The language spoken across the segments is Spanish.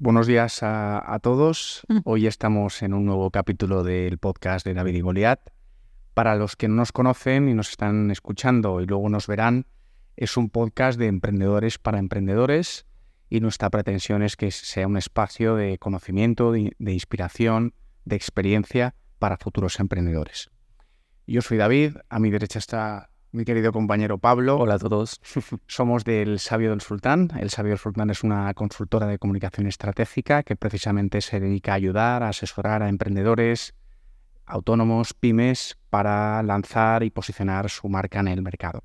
Buenos días a todos. Hoy estamos en un nuevo capítulo del podcast de David y Goliat. Para los que no nos conocen y nos están escuchando y luego nos verán, es un podcast de emprendedores para emprendedores y nuestra pretensión es que sea un espacio de conocimiento, de inspiración, de experiencia para futuros emprendedores. Yo soy David, a mi derecha está mi querido compañero Pablo. Hola a todos. Somos del Sabio del Sultán. El Sabio del Sultán es una consultora de comunicación estratégica que precisamente se dedica a ayudar, a asesorar a emprendedores, autónomos, pymes, para lanzar y posicionar su marca en el mercado.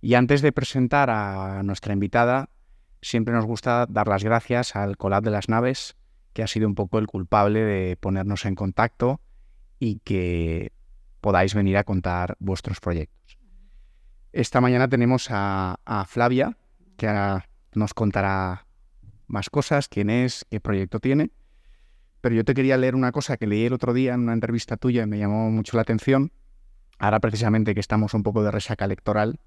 Y antes de presentar a nuestra invitada, siempre nos gusta dar las gracias al Collab de las Naves, que ha sido un poco el culpable de ponernos en contacto y que podáis venir a contar vuestros proyectos. Esta mañana tenemos a Flavia, que ahora nos contará más cosas, quién es, qué proyecto tiene. Pero yo te quería leer una cosa que leí el otro día en una entrevista tuya y me llamó mucho la atención. Ahora precisamente que estamos un poco de resaca electoral,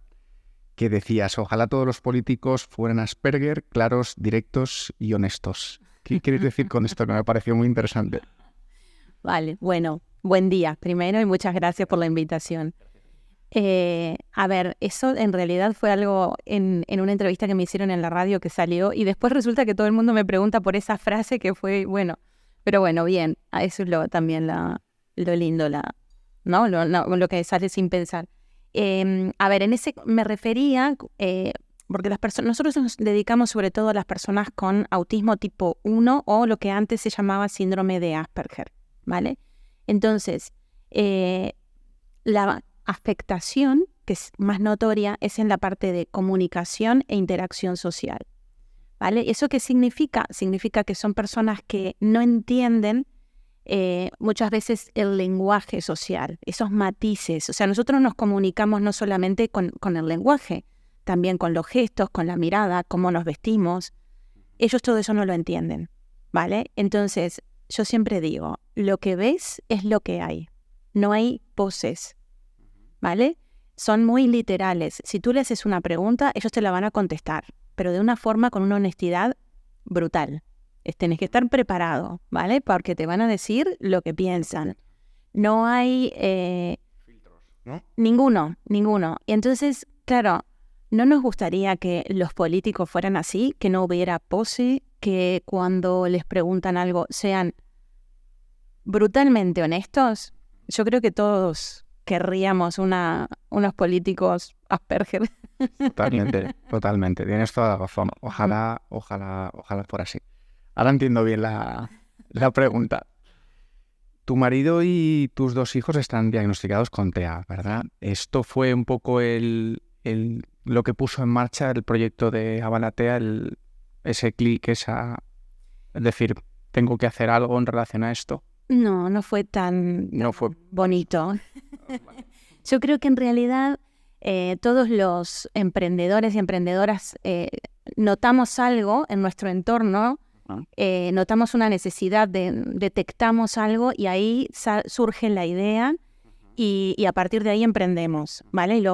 que decías, ojalá todos los políticos fueran Asperger, claros, directos y honestos. ¿Qué quieres decir con esto? Que me pareció muy interesante. Vale, bueno, buen día primero y muchas gracias por la invitación. A ver, eso en realidad fue algo en una entrevista que me hicieron en la radio que salió y después resulta que todo el mundo me pregunta por esa frase que fue, bueno, pero bueno, bien, eso es también lo lindo, ¿no? Lo que sale sin pensar. A ver, en ese me refería, porque nosotros nos dedicamos sobre todo a las personas con autismo tipo 1 o lo que antes se llamaba síndrome de Asperger, ¿vale? Entonces, la afectación, que es más notoria, es en la parte de comunicación e interacción social, ¿vale? ¿Eso qué significa? Significa que son personas que no entienden muchas veces el lenguaje social, esos matices. O sea, nosotros nos comunicamos no solamente con el lenguaje, también con los gestos, con la mirada, cómo nos vestimos. Ellos todo eso no lo entienden, ¿vale? Entonces, yo siempre digo, lo que ves es lo que hay. No hay poses, ¿vale? Son muy literales. Si tú le haces una pregunta, ellos te la van a contestar, pero de una forma con una honestidad brutal. Tienes que estar preparado, ¿vale? Porque te van a decir lo que piensan. No hay Filtros, ¿no? Ninguno. Y entonces, claro, no nos gustaría que los políticos fueran así, que no hubiera pose, que cuando les preguntan algo sean brutalmente honestos. Yo creo que todos querríamos unos políticos Asperger. Totalmente. Tienes toda la razón. Ojalá fuera así. Ahora entiendo bien la pregunta. Tu marido y tus 2 hijos están diagnosticados con TEA, ¿verdad? Esto fue un poco lo que puso en marcha el proyecto de Avalatea, ese clic, es decir, tengo que hacer algo en relación a esto. No fue tan bonito. Yo creo que en realidad todos los emprendedores y emprendedoras notamos algo en nuestro entorno, notamos una necesidad, detectamos algo y ahí surge la idea y a partir de ahí emprendemos, ¿vale? Y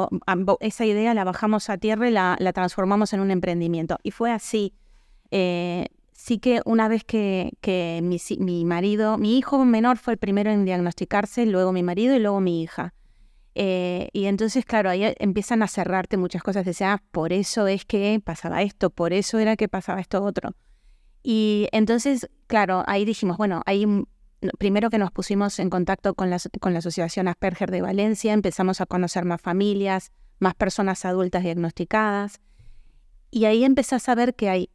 esa idea la bajamos a tierra y la transformamos en un emprendimiento. Y fue así. Sí que una vez que mi marido, mi hijo menor fue el primero en diagnosticarse, luego mi marido y luego mi hija. Y entonces, claro, ahí empiezan a cerrarte muchas cosas. Decía, por eso es que pasaba esto, por eso era que pasaba esto otro. Y entonces, claro, ahí dijimos, bueno, primero que nos pusimos en contacto con la Asociación Asperger de Valencia, empezamos a conocer más familias, más personas adultas diagnosticadas. Y ahí empezás a ver que hay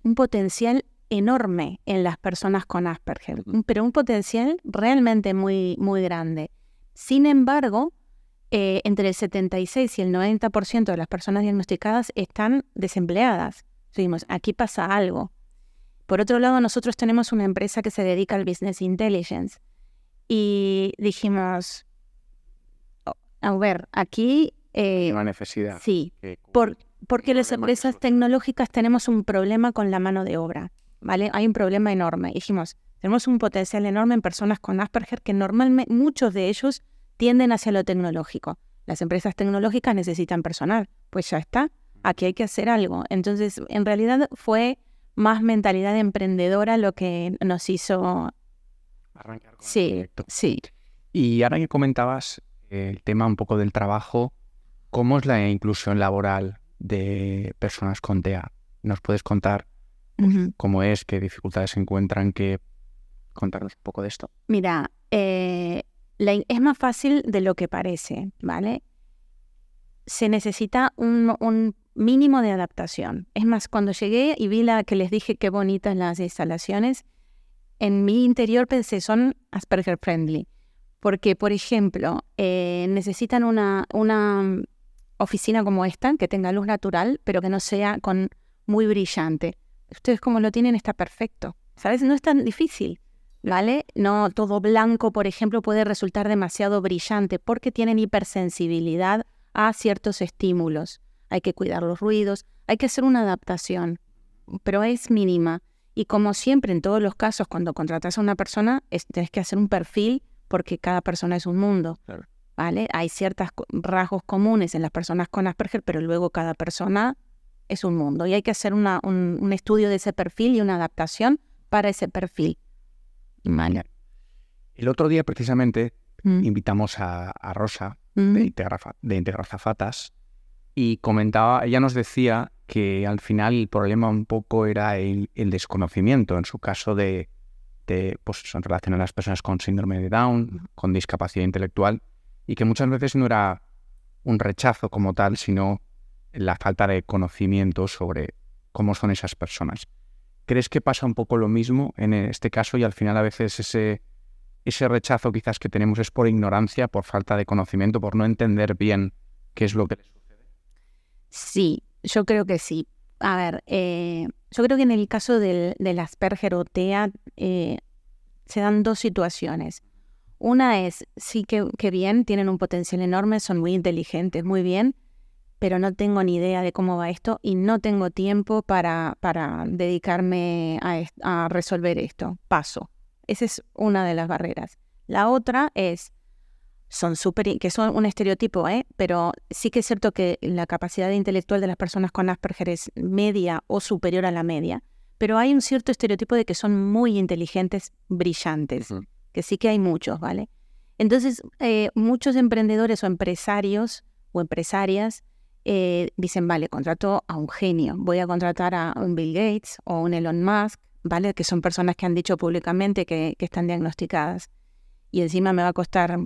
un potencial enorme en las personas con Asperger, pero un potencial realmente muy, muy grande. Sin embargo, entre el 76 y el 90% de las personas diagnosticadas están desempleadas. Dijimos, aquí pasa algo. Por otro lado, nosotros tenemos una empresa que se dedica al Business Intelligence y dijimos, a ver, aquí Hay una necesidad. Sí, porque las empresas tecnológicas tenemos un problema con la mano de obra, ¿vale? Hay un problema enorme. Dijimos, tenemos un potencial enorme en personas con Asperger que normalmente muchos de ellos tienden hacia lo tecnológico. Las empresas tecnológicas necesitan personal. Pues ya está, aquí hay que hacer algo. Entonces, en realidad fue más mentalidad emprendedora lo que nos hizo arrancar con el sí, proyecto. sí. Y ahora que comentabas el tema un poco del trabajo, ¿cómo es la inclusión laboral de personas con TEA? ¿Nos puedes contar cómo es, qué dificultades se encuentran, contarnos un poco de esto? Mira, es más fácil de lo que parece, ¿vale? Se necesita un mínimo de adaptación. Es más, cuando llegué y vi que les dije qué bonitas las instalaciones, en mi interior pensé, son Asperger friendly. Porque, por ejemplo, necesitan una oficina como esta, que tenga luz natural, pero que no sea muy brillante. Ustedes como lo tienen está perfecto, ¿sabes? No es tan difícil, ¿vale? No todo blanco, por ejemplo, puede resultar demasiado brillante porque tienen hipersensibilidad a ciertos estímulos. Hay que cuidar los ruidos, hay que hacer una adaptación, pero es mínima. Y como siempre, en todos los casos, cuando contratas a una persona, tienes que hacer un perfil porque cada persona es un mundo, Claro. ¿vale? Hay ciertos rasgos comunes en las personas con Asperger, pero luego cada persona es un mundo. Y hay que hacer un estudio de ese perfil y una adaptación para ese perfil. Vale. El otro día, precisamente, invitamos a Rosa de Integrar Azafatas y ella nos decía que al final el problema un poco era el desconocimiento, en su caso pues, en relación a las personas con síndrome de Down, con discapacidad intelectual, y que muchas veces no era un rechazo como tal, sino la falta de conocimiento sobre cómo son esas personas. ¿Crees que pasa un poco lo mismo en este caso y al final a veces ese rechazo quizás que tenemos es por ignorancia, por falta de conocimiento, por no entender bien qué es lo que les sucede? Sí, yo creo que sí. A ver, yo creo que en el caso del Asperger o TEA se dan dos situaciones. Una es, sí que bien, tienen un potencial enorme, son muy inteligentes, muy bien, pero no tengo ni idea de cómo va esto y no tengo tiempo para dedicarme a resolver esto. Paso. Esa es una de las barreras. La otra es, que son un estereotipo, pero sí que es cierto que la capacidad intelectual de las personas con Asperger es media o superior a la media, pero hay un cierto estereotipo de que son muy inteligentes, brillantes, que sí que hay muchos, ¿vale? Entonces, muchos emprendedores o empresarios o empresarias dicen, vale, contrato a un genio, voy a contratar a un Bill Gates o un Elon Musk, ¿vale? Que son personas que han dicho públicamente que están diagnosticadas. Y encima me va a costar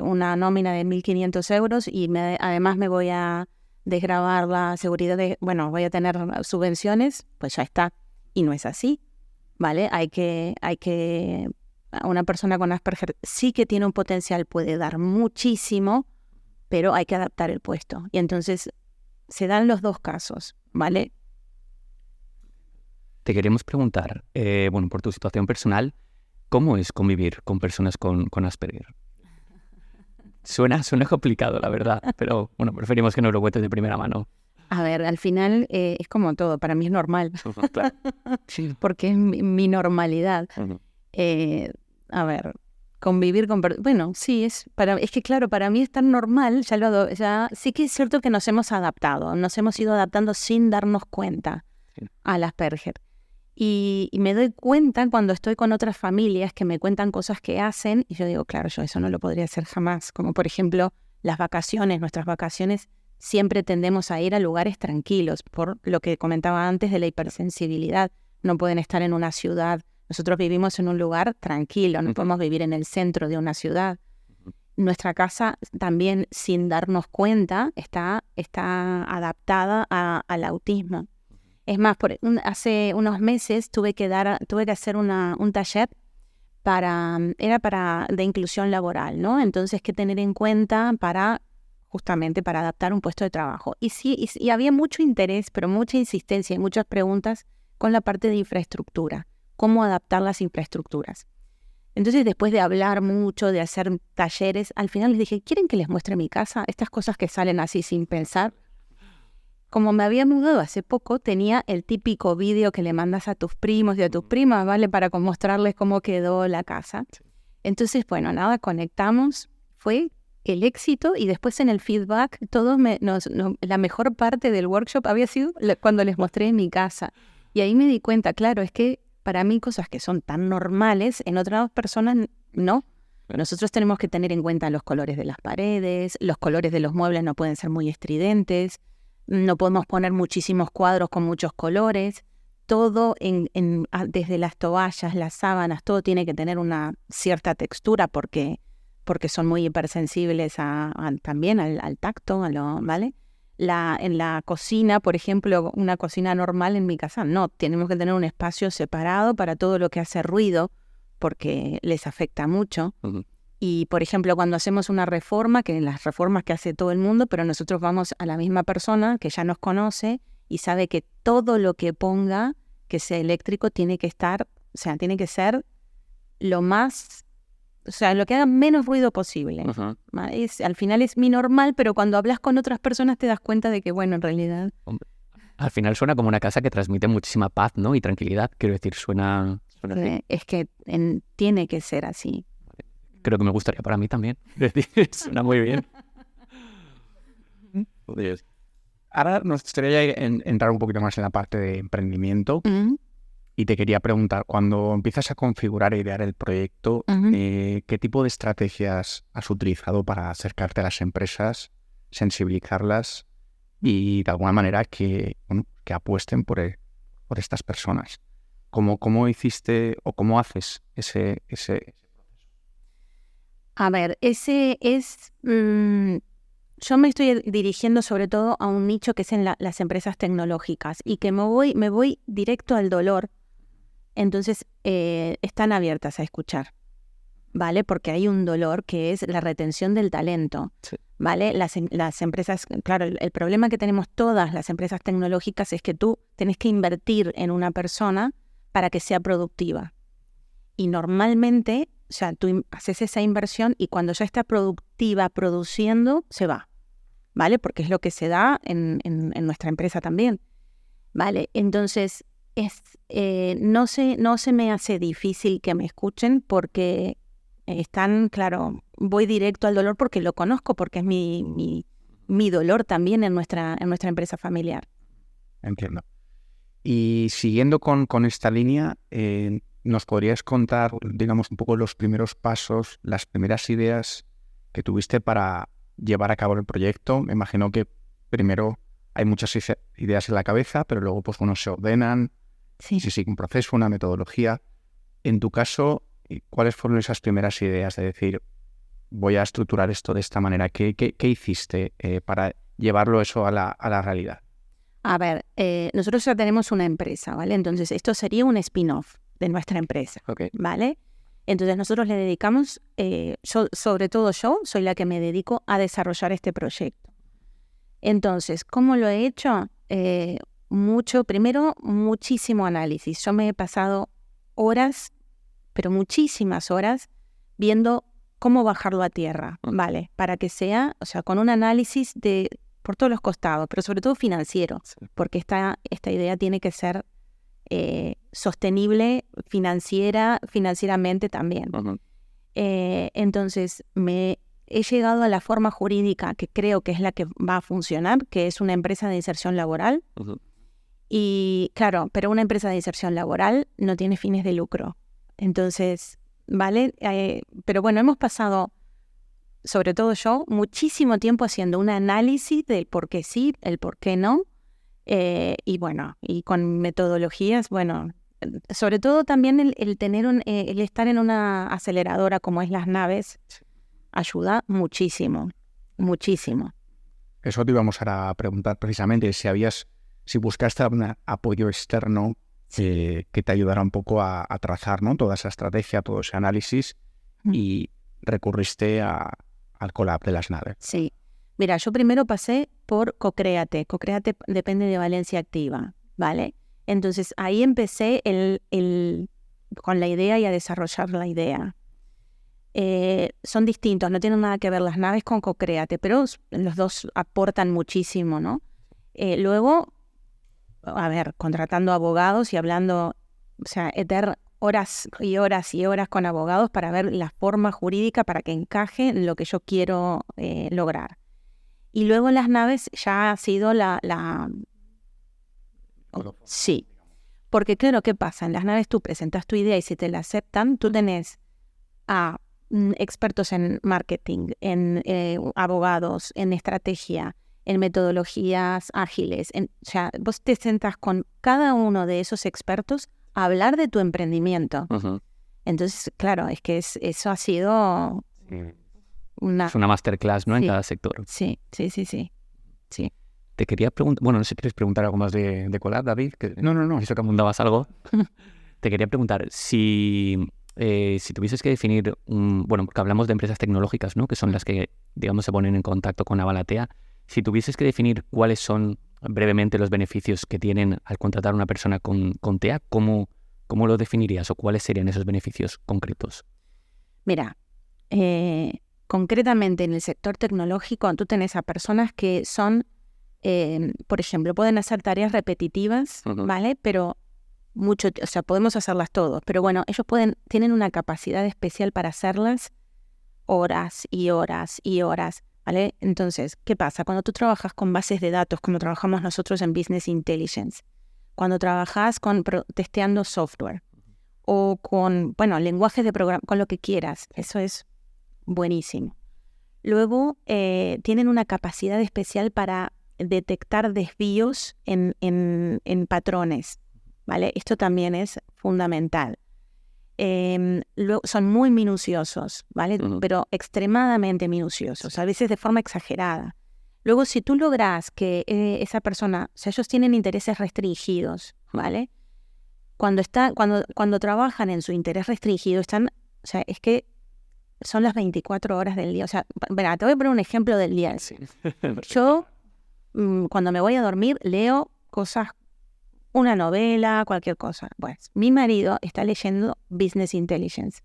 una nómina de 1.500 euros y además me voy a desgravar la seguridad voy a tener subvenciones, pues ya está. Y no es así, ¿vale? Una persona con Asperger sí que tiene un potencial, puede dar muchísimo, pero hay que adaptar el puesto. Y entonces se dan los dos casos, ¿vale? Te queremos preguntar, por tu situación personal, ¿cómo es convivir con personas con Asperger? Suena complicado, la verdad, pero preferimos que nos lo cuentes de primera mano. A ver, al final es como todo, para mí es normal, Claro. porque es mi normalidad. A ver, convivir con... sí, es que claro, para mí es tan normal, ya sí que es cierto que nos hemos adaptado, nos hemos ido adaptando sin darnos cuenta al Asperger. Y me doy cuenta cuando estoy con otras familias que me cuentan cosas que hacen y yo digo, claro, yo eso no lo podría hacer jamás. Como por ejemplo, nuestras vacaciones, siempre tendemos a ir a lugares tranquilos por lo que comentaba antes de la hipersensibilidad. No pueden estar en una ciudad. Nosotros vivimos en un lugar tranquilo, no podemos vivir en el centro de una ciudad. Nuestra casa también, sin darnos cuenta, está adaptada al autismo. Es más, hace unos meses tuve que hacer un taller de inclusión laboral, ¿no? Entonces, ¿qué tener en cuenta justamente para adaptar un puesto de trabajo? Y había mucho interés, pero mucha insistencia y muchas preguntas con la parte de infraestructura, cómo adaptar las infraestructuras. Entonces, después de hablar mucho, de hacer talleres, al final les dije, ¿quieren que les muestre mi casa? Estas cosas que salen así sin pensar. Como me había mudado hace poco, tenía el típico vídeo que le mandas a tus primos y a tus primas, ¿vale? Para mostrarles cómo quedó la casa. Entonces, conectamos, fue el éxito y después en el feedback, la mejor parte del workshop había sido cuando les mostré mi casa. Y ahí me di cuenta, claro, es que para mí cosas que son tan normales, en otras personas no. Nosotros tenemos que tener en cuenta los colores de las paredes, los colores de los muebles no pueden ser muy estridentes, no podemos poner muchísimos cuadros con muchos colores. Todo, desde las toallas, las sábanas, todo tiene que tener una cierta textura porque son muy hipersensibles también al tacto, ¿vale? En la cocina, por ejemplo, una cocina normal en mi casa, no, tenemos que tener un espacio separado para todo lo que hace ruido, porque les afecta mucho. Ujú. Y, por ejemplo, cuando hacemos una reforma, que las reformas que hace todo el mundo, pero nosotros vamos a la misma persona que ya nos conoce y sabe que todo lo que ponga que sea eléctrico tiene que ser lo más, lo que haga menos ruido posible. Ajá. Al final es mi normal, pero cuando hablas con otras personas te das cuenta de que, bueno, en realidad... Hombre, al final suena como una casa que transmite muchísima paz, ¿no? Y tranquilidad. Quiero decir, suena así. Es que tiene que ser así. Creo que me gustaría para mí también. Es decir, suena muy bien. Ahora nos gustaría entrar un poquito más en la parte de emprendimiento. Y te quería preguntar, cuando empiezas a configurar e idear el proyecto, ¿qué tipo de estrategias has utilizado para acercarte a las empresas, sensibilizarlas y de alguna manera que apuesten por estas personas? ¿Cómo hiciste o cómo haces ese proceso? A ver, ese es... yo me estoy dirigiendo sobre todo a un nicho que es en las empresas tecnológicas y que me voy directo al dolor. Entonces, están abiertas a escuchar, ¿vale? Porque hay un dolor que es la retención del talento, Sí. ¿vale? Las empresas, claro, el problema que tenemos todas las empresas tecnológicas es que tú tenés que invertir en una persona para que sea productiva. Y normalmente, tú haces esa inversión y cuando ya está productiva, produciendo, se va, ¿vale? Porque es lo que se da en nuestra empresa también, ¿vale? Entonces... no se me hace difícil que me escuchen porque claro, voy directo al dolor porque lo conozco, porque es mi dolor también en nuestra empresa familiar. Entiendo. Y siguiendo con esta línea, ¿nos podrías contar, digamos, un poco los primeros pasos, las primeras ideas que tuviste para llevar a cabo el proyecto? Me imagino que primero hay muchas ideas en la cabeza, pero luego pues se ordenan. Sí. Sí, un proceso, una metodología. En tu caso, ¿cuáles fueron esas primeras ideas de decir, voy a estructurar esto de esta manera? ¿Qué hiciste para llevarlo eso a la realidad? A ver, nosotros ya tenemos una empresa, ¿vale? Entonces, esto sería un spin-off de nuestra empresa, Okay. ¿vale? Entonces, nosotros le dedicamos, sobre todo yo, soy la que me dedico a desarrollar este proyecto. Entonces, ¿cómo lo he hecho? Primero, muchísimo análisis. Yo me he pasado horas, pero muchísimas horas, viendo cómo bajarlo a tierra, ¿vale? Para que sea, con un análisis por todos los costados, pero sobre todo financiero, Sí. porque esta idea tiene que ser sostenible financieramente también. Uh-huh. Entonces, he llegado a la forma jurídica que creo que es la que va a funcionar, que es una empresa de inserción laboral. Uh-huh. Y claro, pero una empresa de inserción laboral no tiene fines de lucro. Entonces, ¿vale? Pero bueno, hemos pasado, sobre todo yo, muchísimo tiempo haciendo un análisis del por qué sí, el por qué no. Y bueno, y con metodologías, bueno, sobre todo también el estar en una aceleradora como es Las Naves, ayuda muchísimo, muchísimo. Eso te íbamos a preguntar precisamente, si buscaste algún apoyo externo que te ayudara un poco a trazar, ¿no?, toda esa estrategia, todo ese análisis, y recurriste al collab de Las Naves. Sí. Mira, yo primero pasé por Cocréate. Cocréate depende de Valencia Activa, ¿vale? Entonces ahí empecé con la idea y a desarrollar la idea. Son distintos, no tienen nada que ver Las Naves con Cocréate, pero los dos aportan muchísimo, ¿no? Luego, a ver, contratando abogados y hablando, horas y horas y horas con abogados para ver la forma jurídica para que encaje en lo que yo quiero lograr. Y luego Las Naves ya ha sido Sí, Porque claro, ¿qué pasa? En las naves tú presentas tu idea y si te la aceptan, tú tenés a expertos en marketing, en abogados, en estrategia, en metodologías ágiles. O sea, vos te sentas con cada uno de esos expertos a hablar de tu emprendimiento. Uh-huh. Entonces, claro, es que eso ha sido una... Es una masterclass, ¿no? Sí. En cada sector. Sí. Te quería preguntar, bueno, no sé si quieres preguntar algo más de Ecolab, David. No, eso que apuntabas algo. Te quería preguntar si tuvieses que definir, bueno, porque hablamos de empresas tecnológicas, ¿no? Que son las que, digamos, se ponen en contacto con Avalatea. Si tuvieses que definir cuáles son brevemente los beneficios que tienen al contratar a una persona con TEA, ¿cómo lo definirías o cuáles serían esos beneficios concretos? Mira, concretamente en el sector tecnológico tú tenés a personas que son, por ejemplo, pueden hacer tareas repetitivas, Uh-huh. ¿vale? Pero o sea, podemos hacerlas todos, pero bueno, ellos tienen una capacidad especial para hacerlas horas y horas y horas, ¿vale? Entonces, ¿qué pasa? Cuando tú trabajas con bases de datos, como trabajamos nosotros en Business Intelligence, cuando trabajas testeando software o con, bueno, lenguajes de programa, con lo que quieras, eso es buenísimo. Luego, tienen una capacidad especial para detectar desvíos en patrones, ¿vale? Esto también es fundamental. Luego, son muy minuciosos, ¿vale? Uh-huh. Pero extremadamente minuciosos, a veces de forma exagerada. Luego, si tú logras que esa persona, o sea, ellos tienen intereses restringidos, ¿vale? Cuando trabajan en su interés restringido, o sea, es que son las 24 horas del día. O sea, mira, te voy a poner un ejemplo del día. Sí. Yo, cuando me voy a dormir, leo cosas, una novela, cualquier cosa. Bueno, mi marido está leyendo Business Intelligence.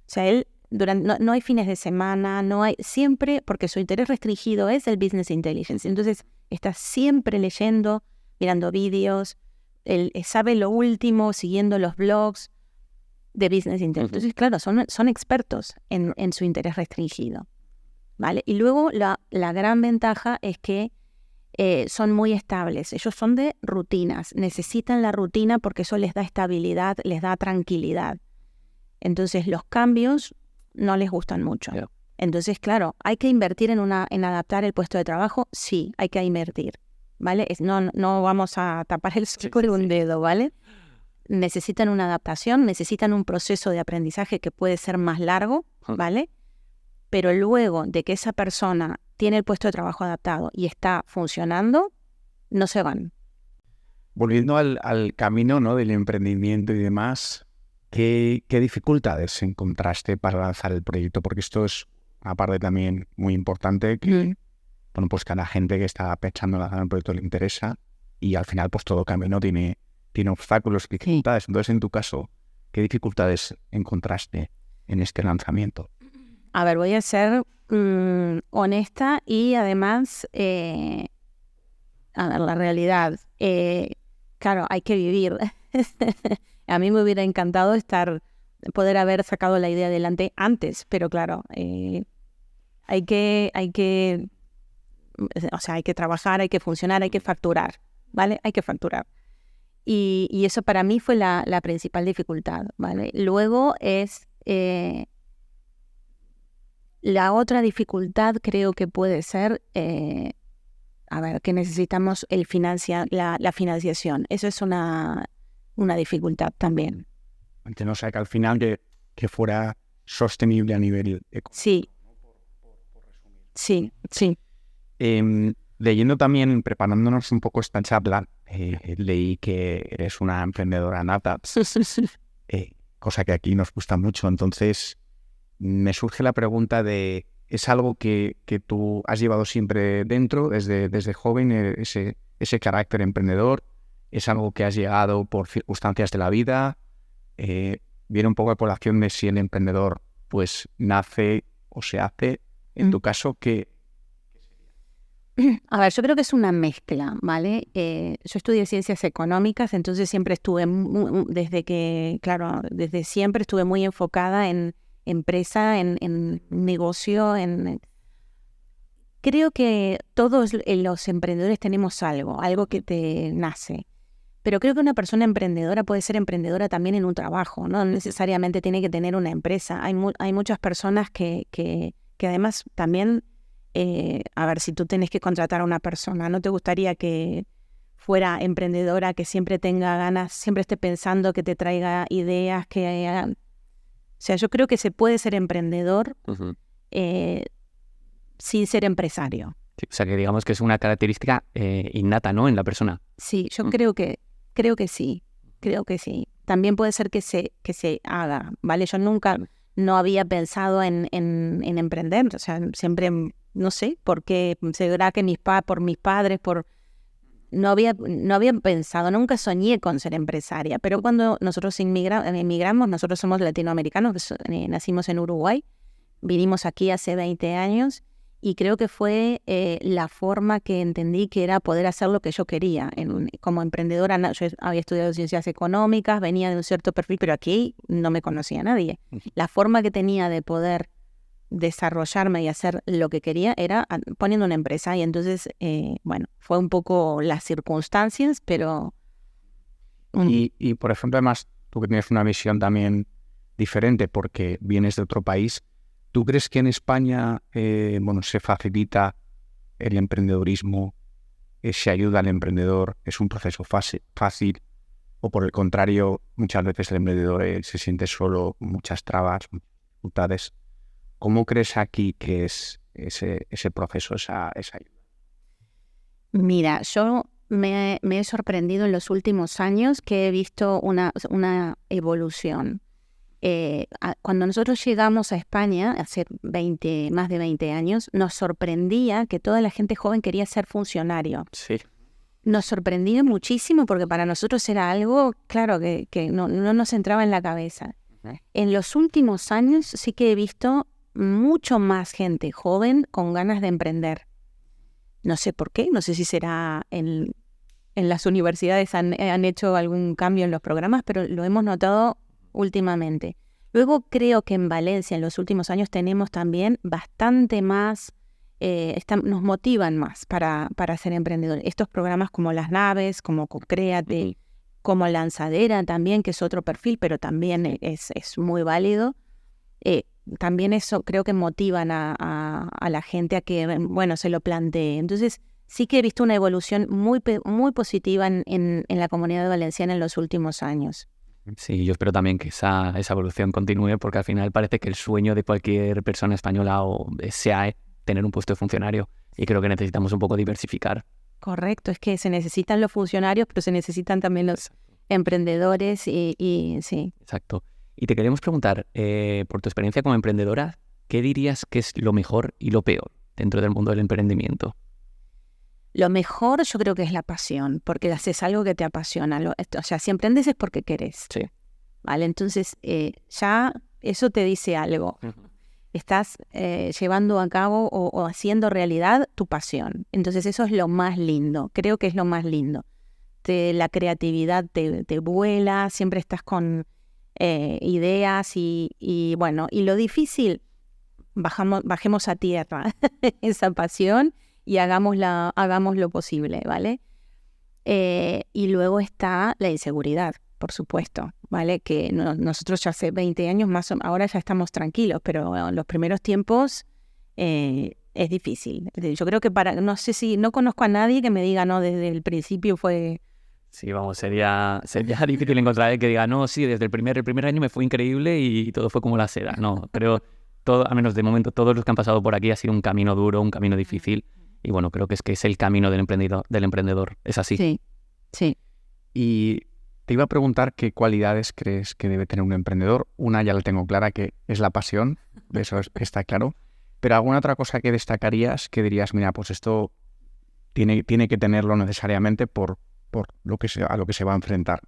O sea, él, no hay fines de semana, no hay, siempre, porque su interés restringido es el Business Intelligence. Entonces, está siempre leyendo, mirando vídeos, él sabe lo último, siguiendo los blogs de Business Intelligence. Entonces, claro, son expertos en su interés restringido, ¿vale? Y luego la gran ventaja es que son muy estables. Ellos son de rutinas, necesitan la rutina porque eso les da estabilidad, les da tranquilidad. Entonces, los cambios no les gustan mucho. Yeah. Entonces, claro, ¿hay que invertir en adaptar el puesto de trabajo? Sí, hay que invertir, ¿vale? No vamos a tapar el sol con un dedo, ¿vale? Necesitan una adaptación, necesitan un proceso de aprendizaje que puede ser más largo, ¿vale? Pero luego de que esa persona tiene el puesto de trabajo adaptado y está funcionando, no se van. Volviendo al camino, ¿no?, del emprendimiento y demás, ¿qué dificultades encontraste para lanzar el proyecto? Porque esto es una parte también muy importante que, bueno, pues cada gente que está pensando en lanzar un proyecto le interesa y al final pues todo camino tiene obstáculos y dificultades. Entonces, en tu caso, ¿qué dificultades encontraste en este lanzamiento? A ver, voy a ser honesta y además, a ver, la realidad, claro, hay que vivir. A mí me hubiera encantado poder haber sacado la idea adelante antes, pero claro, hay que trabajar, hay que funcionar, hay que facturar, ¿vale? Hay que facturar. Y eso para mí fue la principal dificultad, ¿vale? Luego es... la otra dificultad creo que puede ser, que necesitamos la financiación. Eso es una dificultad también. No sé, que al final que fuera sostenible a nivel económico. Sí. Leyendo también, preparándonos un poco esta charla, leí que eres una emprendedora nata, cosa que aquí nos gusta mucho. Entonces, me surge la pregunta de, ¿es algo que tú has llevado siempre dentro, desde joven, ese carácter emprendedor? ¿Es algo que has llegado por circunstancias de la vida? Viene un poco a colación de si el emprendedor pues nace o se hace. En tu caso, ¿qué sería? A ver, yo creo que es una mezcla, ¿vale? Yo estudié ciencias económicas, entonces siempre estuve, desde siempre estuve muy enfocada en empresa, en negocio, creo que todos los emprendedores tenemos algo que te nace, Pero creo que una persona emprendedora puede ser emprendedora también en un trabajo, no necesariamente tiene que tener una empresa. Hay muchas personas que además también, a ver, si tú tenés que contratar a una persona, ¿no te gustaría que fuera emprendedora, que siempre tenga ganas, siempre esté pensando, que te traiga ideas, o sea, yo creo que se puede ser emprendedor sin ser empresario. Sí, o sea, que digamos que es una característica innata, ¿no?, en la persona. Sí, yo creo que sí, creo que sí. También puede ser que se haga, ¿vale? Yo nunca no había pensado en emprender, o sea, siempre, no sé, porque será que por mis padres, no había pensado, nunca soñé con ser empresaria, pero cuando nosotros emigramos, nosotros somos latinoamericanos, nacimos en Uruguay, vinimos aquí hace 20 años y creo que fue la forma que entendí que era poder hacer lo que yo quería. Como emprendedora, yo había estudiado ciencias económicas, venía de un cierto perfil, pero aquí no me conocía nadie. La forma que tenía de poder desarrollarme y hacer lo que quería era poniendo una empresa. Y entonces, bueno, fue un poco las circunstancias, pero... Y, por ejemplo, además, tú que tienes una visión también diferente porque vienes de otro país, ¿tú crees que en España se facilita el emprendedorismo, se ayuda al emprendedor, es un proceso fácil? O por el contrario, muchas veces el emprendedor se siente solo, muchas trabas, muchas dificultades. ¿Cómo crees aquí que es ese proceso, esa ayuda? Mira, yo me he sorprendido en los últimos años que he visto una evolución. Cuando nosotros llegamos a España, hace más de 20 años, nos sorprendía que toda la gente joven quería ser funcionario. Sí. Nos sorprendía muchísimo porque para nosotros era algo, claro, que no nos entraba en la cabeza. En los últimos años sí que he visto mucho más gente joven con ganas de emprender. No sé por qué, no sé si será en las universidades han hecho algún cambio en los programas, pero lo hemos notado últimamente. Luego creo que en Valencia en los últimos años tenemos también bastante más, nos motivan más para ser emprendedores. Estos programas como Las Naves, como Cocréate, como Lanzadera también, que es otro perfil, pero también es muy válido. También eso creo que motivan a la gente a que, bueno, se lo plantee. Entonces, sí que he visto una evolución muy positiva en la comunidad valenciana en los últimos años. Sí, yo espero también que esa evolución continúe, porque al final parece que el sueño de cualquier persona española sea tener un puesto de funcionario, y creo que necesitamos un poco diversificar. Correcto, es que se necesitan los funcionarios, pero se necesitan también los emprendedores y sí. Exacto. Y te queremos preguntar, por tu experiencia como emprendedora, ¿qué dirías que es lo mejor y lo peor dentro del mundo del emprendimiento? Lo mejor yo creo que es la pasión, porque haces algo que te apasiona. O sea, si emprendes es porque querés. Sí. ¿Vale? Entonces, ya eso te dice algo. Estás llevando a cabo o haciendo realidad tu pasión. Entonces, eso es lo más lindo. Creo que es lo más lindo. La creatividad te vuela, siempre estás con ideas y bueno, y lo difícil, bajemos a tierra esa pasión y hagamos lo posible, ¿vale? Y luego está la inseguridad, por supuesto, ¿vale? Que nosotros ya hace 20 años ahora ya estamos tranquilos, pero en los primeros tiempos es difícil. Yo creo que no sé si, no conozco a nadie que me diga, no, desde el principio fue... Sí, vamos, sería difícil encontrar a alguien que diga, no, sí, desde el primer año me fue increíble y todo fue como la seda. No, creo, al menos de momento, todos los que han pasado por aquí ha sido un camino duro, un camino difícil. Y bueno, creo que es el camino del emprendedor. Es así. Sí, sí. Y te iba a preguntar qué cualidades crees que debe tener un emprendedor. Una ya la tengo clara, que es la pasión, eso está claro. Pero ¿alguna otra cosa que destacarías que dirías, mira, pues esto tiene que tenerlo necesariamente por a lo que se va a enfrentar?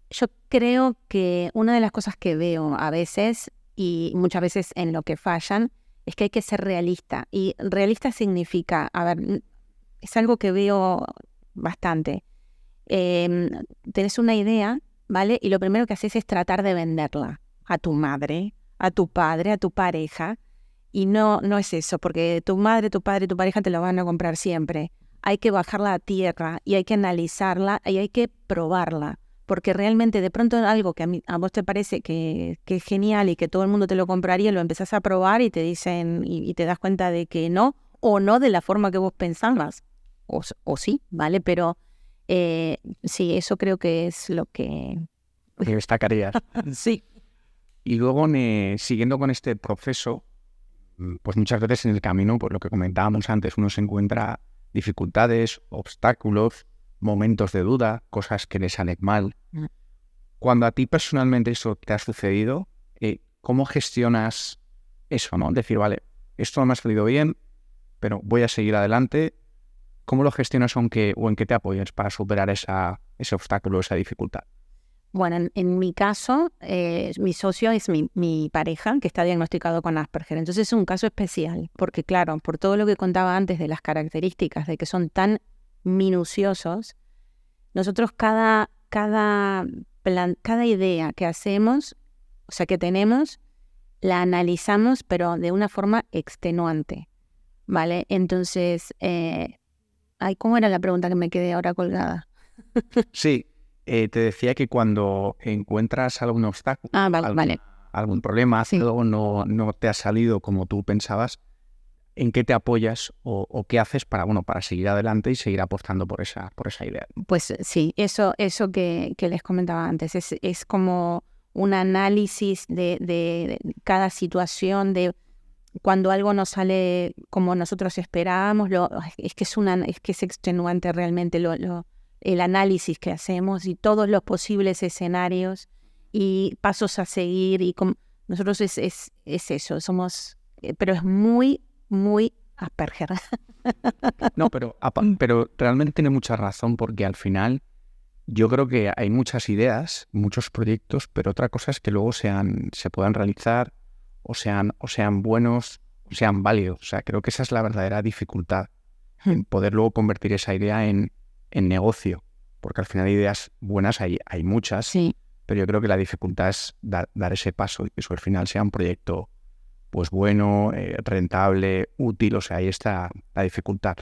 Yo creo que una de las cosas que veo a veces, y muchas veces en lo que fallan, es que hay que ser realista. Y realista significa, a ver, es algo que veo bastante. Tenés una idea, ¿vale? Y lo primero que haces es tratar de venderla a tu madre, a tu padre, a tu pareja. Y no es eso, porque tu madre, tu padre, tu pareja te lo van a comprar siempre. hay que bajarla a tierra y hay que analizarla y hay que probarla. Porque realmente de pronto algo que a vos te parece que es genial y que todo el mundo te lo compraría, lo empezás a probar y te dicen y te das cuenta de que no, o no de la forma que vos pensabas. O sí, ¿vale? Pero sí, eso creo que es lo que destacarías. Sí. Y luego, siguiendo con este proceso, pues muchas veces en el camino, pues lo que comentábamos antes, uno se encuentra dificultades, obstáculos, momentos de duda, cosas que le salen mal. Cuando a ti personalmente eso te ha sucedido, ¿cómo gestionas eso, no? Decir, vale, esto no me ha salido bien, pero voy a seguir adelante. ¿Cómo lo gestionas o en qué te apoyas para superar ese obstáculo, esa dificultad? Bueno, en mi caso, mi socio es mi pareja que está diagnosticado con Asperger. Entonces es un caso especial, porque claro, por todo lo que contaba antes de las características, de que son tan minuciosos, nosotros cada idea que hacemos, o sea, que tenemos, la analizamos, pero de una forma extenuante, ¿vale? Entonces, ¿cómo era la pregunta que me quedé ahora colgada? Sí. Te decía que cuando encuentras algún obstáculo, algún problema, sí, algo no te ha salido como tú pensabas, ¿en qué te apoyas o qué haces para seguir adelante y seguir apostando por esa idea? Pues sí, eso que les comentaba antes, es como un análisis de cada situación, de cuando algo no sale como nosotros esperábamos, es que es extenuante realmente el análisis que hacemos y todos los posibles escenarios y pasos a seguir. Y nosotros es eso, somos, pero es muy, muy Asperger. No, pero realmente tiene mucha razón, porque al final yo creo que hay muchas ideas, muchos proyectos, pero otra cosa es que luego se puedan realizar o sean buenos, o sean válidos. O sea, creo que esa es la verdadera dificultad, en poder luego convertir esa idea en negocio, porque al final ideas buenas hay muchas, sí, pero yo creo que la dificultad es dar ese paso y que eso al final sea un proyecto pues bueno, rentable, útil. O sea, ahí está la dificultad.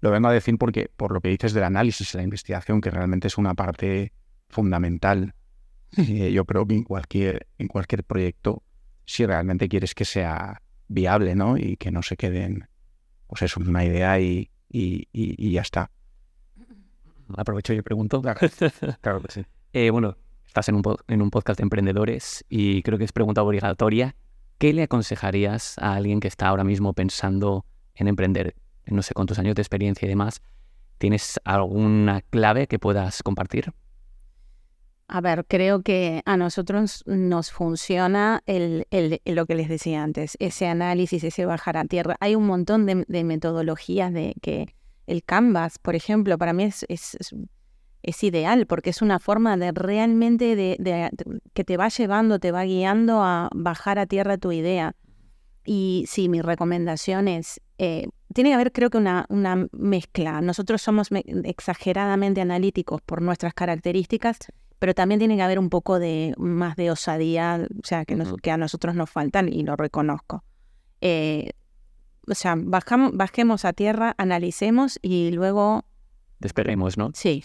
Lo vengo a decir porque por lo que dices del análisis y la investigación, que realmente es una parte fundamental, yo creo que en cualquier proyecto, si realmente quieres que sea viable, ¿no? Y que no se queden, pues eso, una idea y ya está. Aprovecho y pregunto. Claro que sí. Bueno, estás en un podcast de emprendedores y creo que es pregunta obligatoria. ¿Qué le aconsejarías a alguien que está ahora mismo pensando en emprender? No sé, con tus años de experiencia y demás, ¿tienes alguna clave que puedas compartir? A ver, creo que a nosotros nos funciona lo que les decía antes, ese análisis, ese bajar a tierra. Hay un montón de metodologías de que el Canvas, por ejemplo, para mí es ideal, porque es una forma de realmente que te va llevando, te va guiando a bajar a tierra tu idea. Y sí, mi recomendación es, tiene que haber, creo que una mezcla. Nosotros somos exageradamente analíticos por nuestras características, pero también tiene que haber un poco más de osadía, o sea, que a nosotros nos faltan, y lo reconozco. O sea, bajemos a tierra, analicemos y luego... Despeguemos, ¿no? Sí.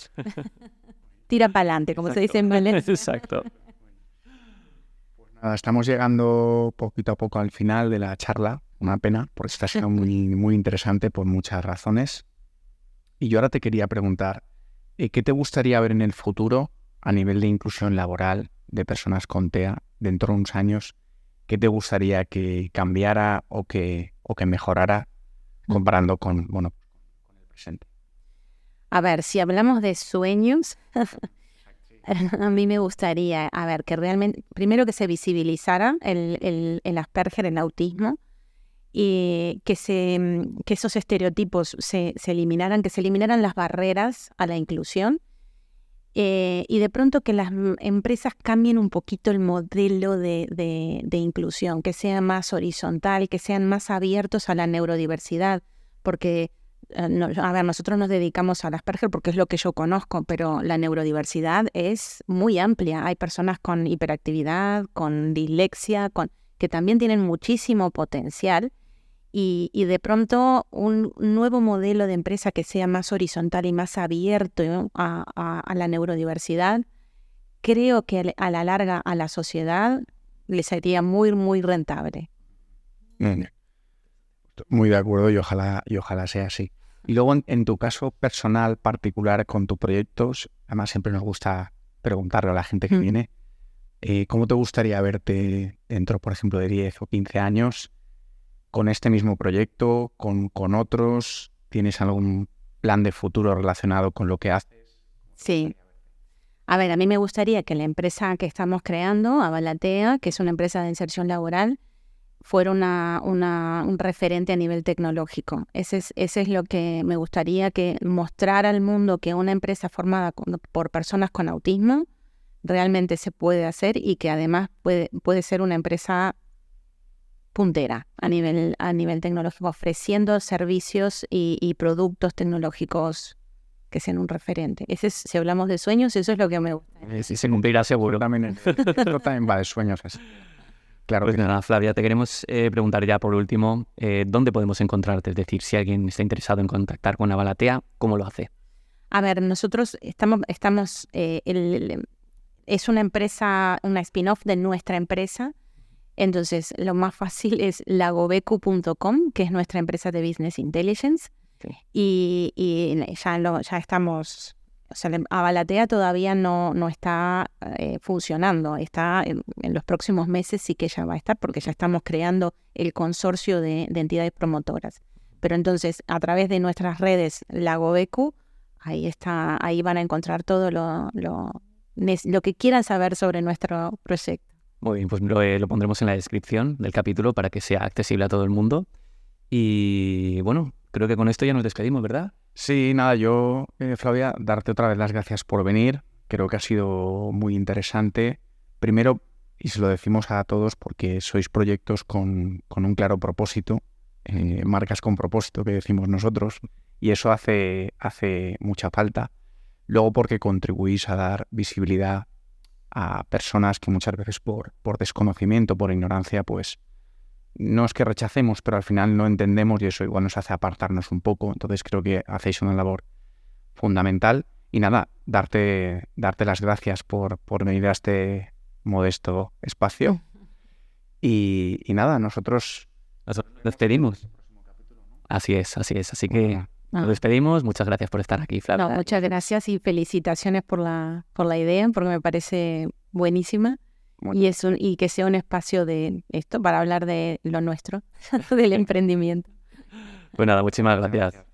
Tira para adelante, como se dice en Belén. Exacto. Pues nada, estamos llegando poquito a poco al final de la charla. Una pena, porque está siendo muy, muy interesante por muchas razones. Y yo ahora te quería preguntar, ¿qué te gustaría ver en el futuro a nivel de inclusión laboral de personas con TEA dentro de unos años? ¿Qué te gustaría que cambiara o que mejorara comparando con el presente? A ver, si hablamos de sueños, a mí me gustaría, que realmente, primero que se visibilizara el Asperger, el autismo, y que esos estereotipos se eliminaran, que se eliminaran las barreras a la inclusión, y de pronto que las empresas cambien un poquito el modelo de inclusión, que sea más horizontal, que sean más abiertos a la neurodiversidad, porque nosotros nos dedicamos al Asperger porque es lo que yo conozco, pero la neurodiversidad es muy amplia. Hay personas con hiperactividad, con dislexia, que también tienen muchísimo potencial, y de pronto un nuevo modelo de empresa que sea más horizontal y más abierto, ¿no?, a la neurodiversidad, creo que a la larga a la sociedad le sería muy, muy rentable. Muy de acuerdo y ojalá sea así. Y luego en tu caso personal, particular, con tus proyectos, además siempre nos gusta preguntarle a la gente que viene, ¿cómo te gustaría verte dentro, por ejemplo, de 10 o 15 años con este mismo proyecto, con otros? ¿Tienes algún plan de futuro relacionado con lo que haces? Sí. A ver, a mí me gustaría que la empresa que estamos creando, Avalatea, que es una empresa de inserción laboral, fuera un referente a nivel tecnológico. Ese es lo que me gustaría, que mostrar al mundo que una empresa formada por personas con autismo realmente se puede hacer y que además puede ser una empresa puntera a nivel tecnológico, ofreciendo servicios y productos tecnológicos que sean un referente. Si hablamos de sueños, eso es lo que me gusta. Sí, se cumplirá seguro. También va de sueños así. Claro. Pues nada, Flavia, te queremos preguntar ya por último, ¿dónde podemos encontrarte? Es decir, si alguien está interesado en contactar con Avalatea, ¿cómo lo hace? A ver, nosotros es una empresa, una spin-off de nuestra empresa. Entonces, lo más fácil es lagobecu.com, que es nuestra empresa de Business Intelligence. Sí. Y ya estamos... O sea, Avalatea todavía no está funcionando. Está en los próximos meses sí que ya va a estar, porque ya estamos creando el consorcio de entidades promotoras. Pero entonces, a través de nuestras redes Lagobecu, ahí van a encontrar todo lo que quieran saber sobre nuestro proyecto. Muy bien, pues lo pondremos en la descripción del capítulo para que sea accesible a todo el mundo. Y bueno, creo que con esto ya nos despedimos, ¿verdad? Sí, nada, yo, Flavia, darte otra vez las gracias por venir. Creo que ha sido muy interesante. Primero, y se lo decimos a todos, porque sois proyectos con un claro propósito, marcas con propósito que decimos nosotros, y eso hace mucha falta. Luego porque contribuís a dar visibilidad a personas que muchas veces por desconocimiento, por ignorancia, pues no es que rechacemos, pero al final no entendemos y eso igual nos hace apartarnos un poco. Entonces creo que hacéis una labor fundamental. Y nada, darte las gracias por venir a este modesto espacio. Y nada, nosotros nos despedimos. Así es. Así que nos despedimos. Muchas gracias por estar aquí, Flavia. No, muchas gracias y felicitaciones por la idea, porque me parece buenísima. Y que sea un espacio de esto para hablar de lo nuestro, del emprendimiento. Pues nada, muchísimas gracias.